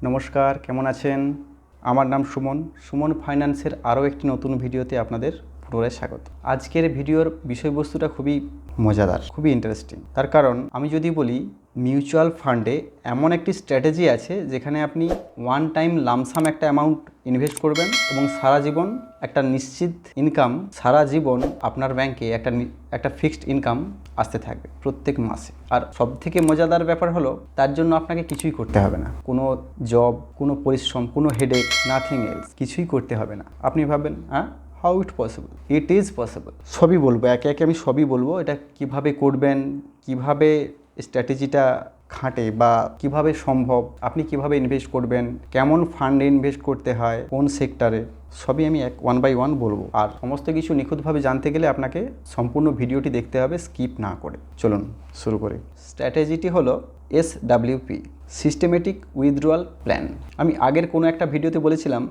নমস্কার, কেমন আছেন? আমার নাম সুমন। সুমন ফাইন্যান্সের আরও একটি নতুন ভিডিওতে আপনাদের পুনরায় স্বাগত। আজকের ভিডিওর বিষয়বস্তুটা খুবই মজাদার, খুবই ইন্টারেস্টিং। তার কারণ আমি যদি বলি, মিউচুয়াল ফান্ডে এমন একটি স্ট্র্যাটেজি আছে যেখানে আপনি ওয়ান টাইম লামসাম একটা অ্যামাউন্ট ইনভেস্ট করবেন এবং সারা জীবন একটা নিশ্চিত ইনকাম, সারা জীবন আপনার ব্যাংকে একটা ফিক্সড ইনকাম আসতে থাকবে প্রত্যেক মাসে। আর সবথেকে মজাদার ব্যাপার হলো, তার জন্য আপনাকে কিছুই করতে হবে না, কোনো জব, কোনো পরিশ্রম, কোনো হেডেক, নাথিং এলস, কিছুই করতে হবে না। আপনি ভাববেন, how it possible? It is possible. সবই বলবো, একে একে আমি সবই বলবো। এটা কিভাবে করবেন, কিভাবে স্ট্র্যাটেজিটা খাটে বা কিভাবে সম্ভব, আপনি কিভাবে ইনভেস্ট করবেন, কেমন ফান্ডে ইনভেস্ট করতে হয়, কোন সেক্টরে, সবই আমি ওয়ান বাই ওয়ান বলবো। আর সমস্ত কিছু নিখুঁতভাবে জানতে গেলে আপনাকে সম্পূর্ণ ভিডিওটি দেখতে হবে, স্কিপ না করে। চলুন শুরু করি। স্ট্র্যাটেজিটি হলো SWP, সিস্টেমেটিক উইথড্রয়াল প্ল্যান। আমি আগের কোনো একটা ভিডিওতে বলেছিলাম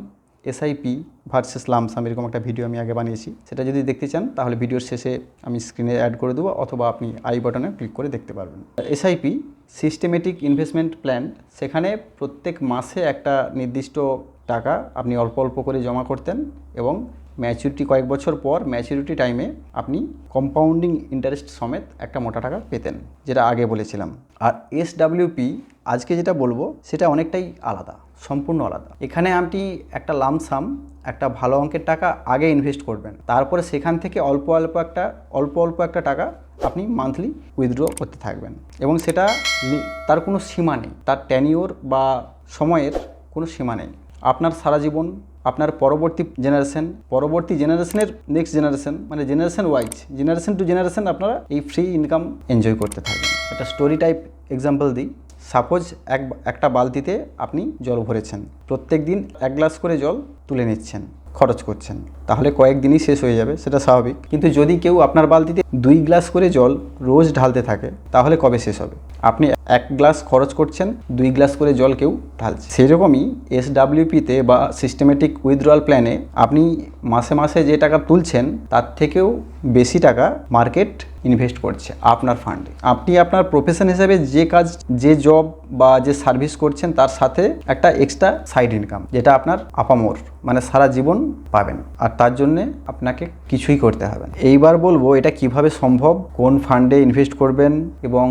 SIP ভার্সেস লামসাম, এরকম একটা ভিডিও আমি আগে বানিয়েছি। সেটা যদি দেখতে চান তাহলে ভিডিওর শেষে আমি স্ক্রিনে অ্যাড করে দেবো, অথবা আপনি আই বাটনে ক্লিক করে দেখতে পারবেন। SIP সিস্টেমেটিক ইনভেস্টমেন্ট প্ল্যান, সেখানে প্রত্যেক মাসে একটা নির্দিষ্ট টাকা আপনি অল্প অল্প করে জমা করতেন এবং ম্যাচুরিটি কয়েক বছর পর ম্যাচুরিটি টাইমে আপনি কম্পাউন্ডিং ইন্টারেস্ট সমেত একটা মোটা টাকা পেতেন, যেটা আগে বলেছিলাম। আর SWP আজকে যেটা বলবো সেটা অনেকটাই আলাদা, সম্পূর্ণ আলাদা। এখানে আপনি একটা লামসাম, একটা ভালো অঙ্কের টাকা আগে ইনভেস্ট করবেন, তারপরে সেখান থেকে অল্প অল্প একটা টাকা আপনি মান্থলি উইথড্র করতে থাকবেন এবং সেটা তার কোনো সীমা নেই, তার টেনিওর বা সময়ের কোনো সীমা নেই। আপনার সারা জীবন, আপনার পরবর্তী জেনারেশনের নেক্সট জেনারেশন, মানে জেনারেশন টু জেনারেশন আপনারা এই ফ্রি ইনকাম এনজয় করতে থাকবেন। একটা স্টোরি টাইপ এক্সাম্পল দিই। সাপোজ একটা বালতিতে আপনি জল ভরেছেন, প্রত্যেক দিন 1 গ্লাস করে জল তুলে নিচ্ছেন, খরচ করছেন, তাহলে কয়েকদিনই শেষ হয়ে যাবে, সেটা স্বাভাবিক। কিন্তু যদি কেউ আপনার বালতিতে 2 গ্লাস করে জল রোজ ঢালতে থাকে, তাহলে কবে শেষ হবে? আপনি 1 গ্লাস খরচ করছেন, 2 গ্লাস করে জল কেউ ঢালছে। সেরকমই SWPতে বা সিস্টেমেটিক উইথড্রয়াল প্ল্যানে আপনি মাসে মাসে যে টাকা তুলছেন, তার থেকেও বেশি টাকা মার্কেট ইনভেস্ট করছে আপনার ফান্ডে। আপনি আপনার প্রফেশন হিসেবে যে কাজ, যে জব বা যে সার্ভিস করছেন, তার সাথে একটা এক্সট্রা সাইড ইনকাম, যেটা আপনার আপামর, মানে সারা জীবন পাবেন। আর তার জন্যে আপনাকে কিছুই করতে হবে না। এইবার বলবো এটা কিভাবে সম্ভব, কোন ফান্ডে ইনভেস্ট করবেন এবং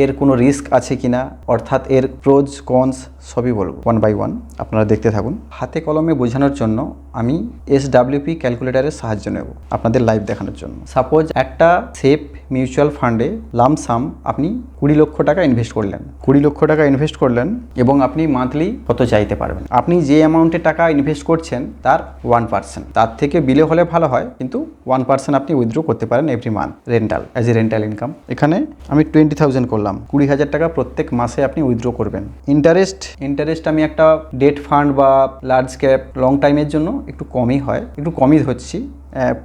এর কোনো রিস্ক আছে কিনা, অর্থাৎ এর প্রোজ কনস সবই বলবো ওয়ান বাই ওয়ান। আপনারা দেখতে থাকুন। হাতে কলমে বোঝানোর জন্য আমি SWP ক্যালকুলেটারের সাহায্য নেব আপনাদের লাইভ দেখানোর জন্য। সাপোজ একটা সেফ মিউচুয়াল ফান্ডে লামসাম আপনি 20 লক্ষ টাকা ইনভেস্ট করলেন। 20 লক্ষ টাকা ইনভেস্ট করলেন এবং আপনি মান্থলি কত চাইতে পারবেন? আপনি যে অ্যামাউন্টে টাকা ইনভেস্ট করছেন তার 1%, তার থেকে বিলে হলে ভালো হয়, কিন্তু 1% আপনি উইথড্র করতে পারেন every month as a rental income. এখানে আমি 20,000 করলাম, 20,000 টাকা প্রত্যেক মাসে আপনি উইথড্র করবেন। ইন্টারেস্ট আমি একটা ডেট ফান্ড বা লার্জ ক্যাপ লং টাইমের জন্য একটু কমই হচ্ছি,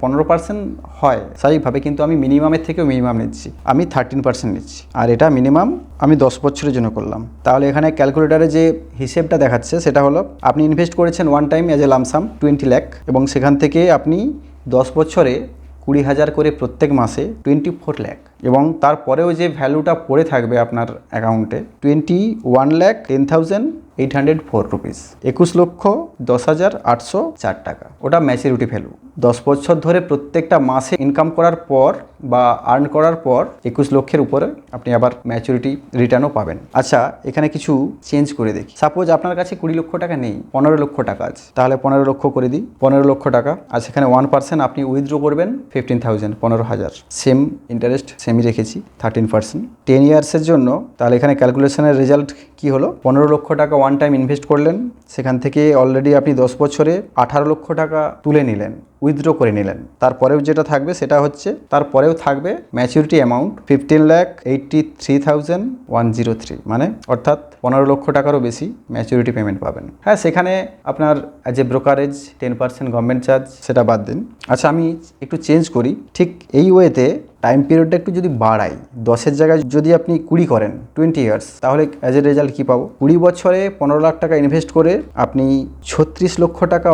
15% হয় স্বাভাবিকভাবে, কিন্তু আমি মিনিমামের থেকেও মিনিমাম নিচ্ছি, আমি 13% নিচ্ছি। আর এটা মিনিমাম আমি 10 বছরের জন্য করলাম। তাহলে এখানে ক্যালকুলেটারে যে হিসেবটা দেখাচ্ছে সেটা হলো, আপনি ইনভেস্ট করেছেন one time as a lump sum 20 lakh, এবং সেখান থেকে আপনি 10 বছরে 20,000 করে প্রত্যেক মাসে 24 লাখ, এবং তারপরেও যে ভ্যালুটা পড়ে থাকবে আপনার অ্যাকাউন্টে 21,10,804 রুপিস, 21,10,804 টাকা। ওটা ম্যাচুরিটি ভ্যালু। 10 বছর ধরে প্রত্যেকটা মাসে ইনকাম করার পর বা আর্ন করার পর 21 লক্ষের উপরে আপনি আবার ম্যাচুরিটি রিটার্নও পাবেন। আচ্ছা, এখানে কিছু চেঞ্জ করে দেখি। সাপোজ আপনার কাছে 20 লক্ষ টাকা নেই, 15 লক্ষ টাকা আছে, তাহলে 15 লক্ষ করে দিই। 15 লক্ষ টাকা, আর সেখানে 1% আপনি উইথড্র করবেন 15,000, 15,000। সেম ইন্টারেস্ট সেমই রেখেছি 13%, 10 ইয়ার্সের জন্য। তাহলে এখানে ক্যালকুলেশনের রেজাল্ট কি হলো? 15 লক্ষ টাকা ওয়ান টাইম ইনভেস্ট করলেন, সেখান থেকে অলরেডি আপনি 10 বছরে 18 লক্ষ টাকা তুলে নিলেন, উইথড্র করে নিলেন। তারপরেও যেটা থাকবে সেটা হচ্ছে, তারপরেও থাকবে ম্যাচুরিটি অ্যামাউন্ট 15,83,103, মানে অর্থাৎ 15 লক্ষ টাকারও বেশি ম্যাচুরিটি পেমেন্ট পাবেন। হ্যাঁ, সেখানে আপনার যে ব্রোকারেজ 10% গভর্নমেন্ট চার্জ, সেটা বাদ দিন। আচ্ছা, আমি একটু চেঞ্জ করি। ঠিক এই ওয়েতে টাইম পিরিয়ডটা একটু যদি বাড়াই, 10-এর জায়গায় যদি আপনি 20 করেন, 20 ইয়ার্স, তাহলে অ্যাজ এ রেজাল্ট কী পাবো? 20 বছরে 15 লাখ টাকা ইনভেস্ট করে আপনি 36 লক্ষ টাকা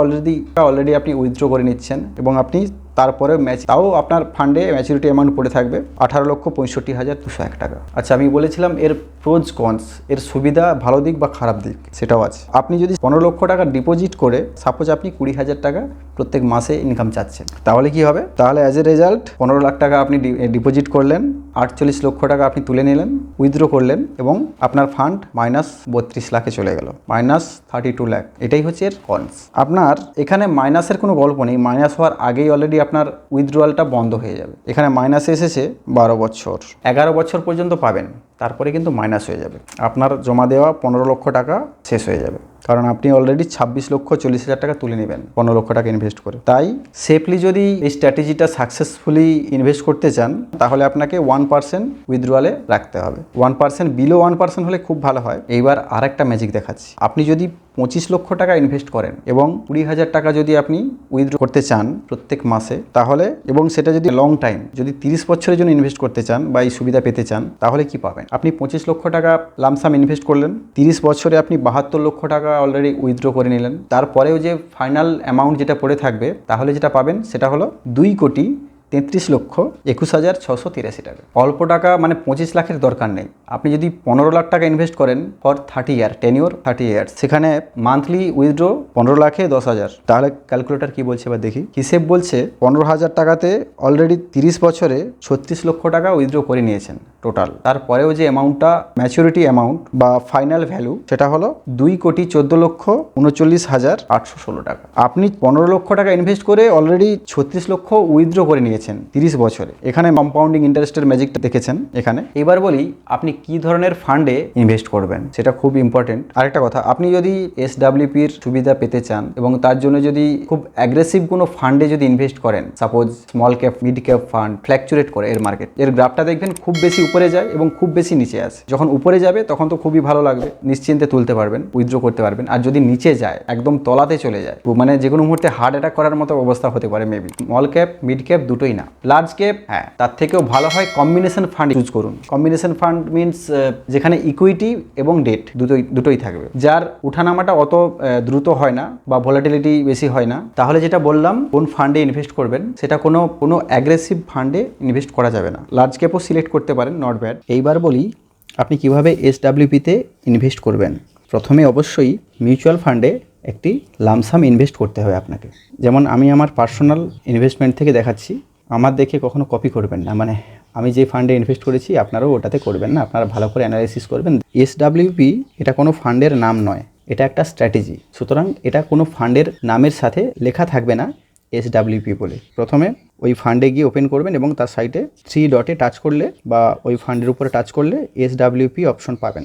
অলরেডি আপনি উইথড্র করে নিচ্ছেন, এবং আপনি তারপরে তাও আপনার ফান্ডে ম্যাচুরিটি অ্যামাউন্ট পড়ে থাকবে 18,65,201 টাকা। আচ্ছা, আমি বলেছিলাম এর প্রোজ কনস, এর সুবিধা, ভালো দিক বা খারাপ দিক সেটাও আছে। আপনি যদি 15 লক্ষ টাকা ডিপোজিট করে সাপোজ আপনি 20,000 টাকা প্রত্যেক মাসে ইনকাম চাচ্ছেন, তাহলে কি হবে? তাহলে অ্যাজ এ রেজাল্ট 15 লাখ টাকা আপনি ডিপোজিট করলেন, 48 লক্ষ টাকা আপনি তুলে নিলেন, উইথড্র করলেন এবং আপনার ফান্ড -32 লাখে চলে গেল, -32 লাখ। এটাই হচ্ছে এর কনস। আপনার এখানে মাইনাসের কোনো গল্প নেই, মাইনাস হওয়ার আগেই অলরেডি আপনার উইথড্রয়ালটা বন্ধ হয়ে যাবে। এখানে মাইনাসে এসেছে 12 বছর, 11 বছর পর্যন্ত পাবেন, তারপরে কিন্তু মাইনাস হয়ে যাবে। আপনার জমা দেওয়া 15 লক্ষ টাকা শেষ হয়ে যাবে, কারণ আপনি অলরেডি 26,40,000 টাকা তুলে নেবেন 15 লক্ষ টাকা ইনভেস্ট করে। তাই সেফলি যদি এই স্ট্র্যাটেজিটা সাকসেসফুলি ইনভেস্ট করতে চান, তাহলে আপনাকে 1% উইথড্রয়ালে রাখতে হবে। 1%, বিলো 1% হলে খুব ভালো হয়। এইবার আর একটা ম্যাজিক দেখাচ্ছি। আপনি যদি 25 লক্ষ টাকা ইনভেস্ট করেন এবং 20,000 টাকা যদি আপনি উইথড্র করতে চান প্রত্যেক মাসে, তাহলে, এবং সেটা যদি লং টাইম, যদি 30 বছরের জন্য ইনভেস্ট করতে চান বা এই সুবিধা পেতে চান, তাহলে কি পাবেন? আপনি 25 লক্ষ টাকা লামসাম ইনভেস্ট করলেন, 30 বছরে আপনি 72 লক্ষ টাকা অলরেডি উইথড্র করে নিলেন। তারপরেও যে ফাইনাল অ্যামাউন্ট যেটা পড়ে থাকবে, তাহলে যেটা পাবেন সেটা হলো 2,33,21,683 টাকা। অল্প টাকা, মানে 25 লাখের দরকার নেই। আপনি যদি 15 লাখ টাকা ইনভেস্ট করেন ফর 30 ইয়ার, টেনিওর 30 ইয়ার্স, সেখানে মান্থলি উইথড্র 15 লাখে 10,000। তাহলে ক্যালকুলেটর কি বলছে এবার দেখি। হিসেব বলছে 15,000 টাকাতে অলরেডি 30 বছরে 36 লক্ষ টাকা উইথড্র করে নিয়েছেন টোটাল। তারপরেও যে অ্যামাউন্টটা, ম্যাচুরিটি অ্যামাউন্ট বা ফাইনাল ভ্যালু, সেটা হলো 2,14,39,816 টাকা। আপনি 15 লক্ষ টাকা ইনভেস্ট করে অলরেডি 36 লক্ষ উইথড্র করে নিয়েছেন 30 বছরে। এখানে কম্পাউন্ডিং ইন্টারেস্টের ম্যাজিকটা দেখেছেন এখানে। এবার বলি আপনি কি ধরনের ফান্ডে ইনভেস্ট করবেন, সেটা খুব ইম্পর্টেন্ট। আরেকটা কথা, আপনি যদি SWPর সুবিধা পেতে চান এবং তার জন্য যদি খুব অ্যাগ্রেসিভ কোনো ফান্ডে যদি ইনভেস্ট করেন, suppose small cap, mid cap fund, fluctuate করে এর মার্কেট, এর গ্রাফটা দেখবেন খুব বেশি উপরে যায় এবং খুব বেশি নিচে আসে। যখন উপরে যাবে তখন তো খুবই ভালো লাগবে, নিশ্চিন্তে তুলতে পারবেন, উইথড্র করতে পারবেন। আর যদি নিচে যায়, একদম তলাতে চলে যায়, মানে যে কোনো মুহূর্তে হার্ট অ্যাটাক করার মতো অবস্থা হতে পারে maybe. Small cap, mid cap দুটোই না, লার্জ ক্যাপ হ্যাঁ, তার থেকেও ভালো হয় কম্বিনেশন ফান্ড ইউজ করুন। কম্বিনেশন ফান্ড মিনস যেখানে ইকুইটি এবং ডেট দুটোই থাকবে, যার উঠানামাটা অত দ্রুত হয় না বা ভোলাটিলিটি বেশি হয় না। তাহলে যেটা বললাম, কোন ফান্ডে ইনভেস্ট করবেন, সেটা কোনো অ্যাগ্রেসিভ ফান্ডে ইনভেস্ট করা যাবে না। লার্জ ক্যাপও সিলেক্ট করতে পারেন, নট ব্যাড। এইবার বলি আপনি কিভাবে SWPতে ইনভেস্ট করবেন। প্রথমে অবশ্যই মিউচুয়াল ফান্ডে একটি লামসাম ইনভেস্ট করতে হবে আপনাকে। যেমন আমি আমার পার্সোনাল ইনভেস্টমেন্ট থেকে দেখাচ্ছি, আমার দেখে কখনো কপি করবেন না। মানে আমি যে ফান্ডে ইনভেস্ট করেছি আপনারাও ওটাতে করবেন না, আপনারা ভালো করে অ্যানালাইসিস করবেন। SWP এটা কোনো ফান্ডের নাম নয়, এটা একটা স্ট্র্যাটেজি। সুতরাং এটা কোনো ফান্ডের নামের সাথে লেখা থাকবে না SWP বলে। প্রথমে ওই ফান্ডে গিয়ে ওপেন করবেন এবং তার সাইটে 3 ডটে টাচ করলে বা ওই ফান্ডের উপরে টাচ করলে SWP অপশন পাবেন।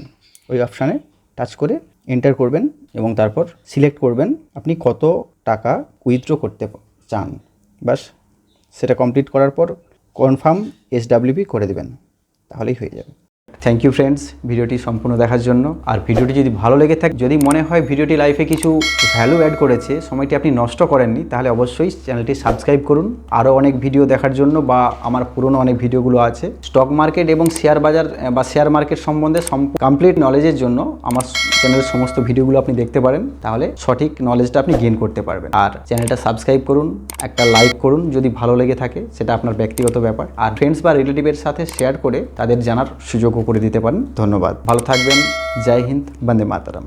ওই অপশানে টাচ করে এন্টার করবেন এবং তারপর সিলেক্ট করবেন আপনি কত টাকা উইথড্র করতে চান। বাস, সেটা কমপ্লিট করার পর কনফার্ম SWP করে দেবেন, তাহলেই হয়ে যাবে। থ্যাংক ইউ ফ্রেন্ডস, ভিডিওটি সম্পূর্ণ দেখার জন্য। আর ভিডিওটি যদি ভালো লেগে থাকে, যদি মনে হয় ভিডিওটি লাইফে কিছু ভ্যালু অ্যাড করেছে, সময়টি আপনি নষ্ট করেননি, তাহলে অবশ্যই চ্যানেলটি সাবস্ক্রাইব করুন। আরও অনেক ভিডিও দেখার জন্য, বা আমার পুরনো অনেক ভিডিওগুলো আছে স্টক মার্কেট এবং শেয়ার বাজার বা শেয়ার মার্কেট সম্বন্ধে কমপ্লিট নলেজের জন্য আমার চ্যানেলের সমস্ত ভিডিওগুলো আপনি দেখতে পারেন, তাহলে সঠিক নলেজটা আপনি গেইন করতে পারবেন। আর চ্যানেলটা সাবস্ক্রাইব করুন, একটা লাইক করুন যদি ভালো লেগে থাকে, সেটা আপনার ব্যক্তিগত ব্যাপার। আর ফ্রেন্ডস বা রিলেটিভের সাথে শেয়ার করে তাদের জানার সুযোগও করে দিতে পারেন। ধন্যবাদ, ভালো থাকবেন। জয় হিন্দ, বন্দে মাতরম।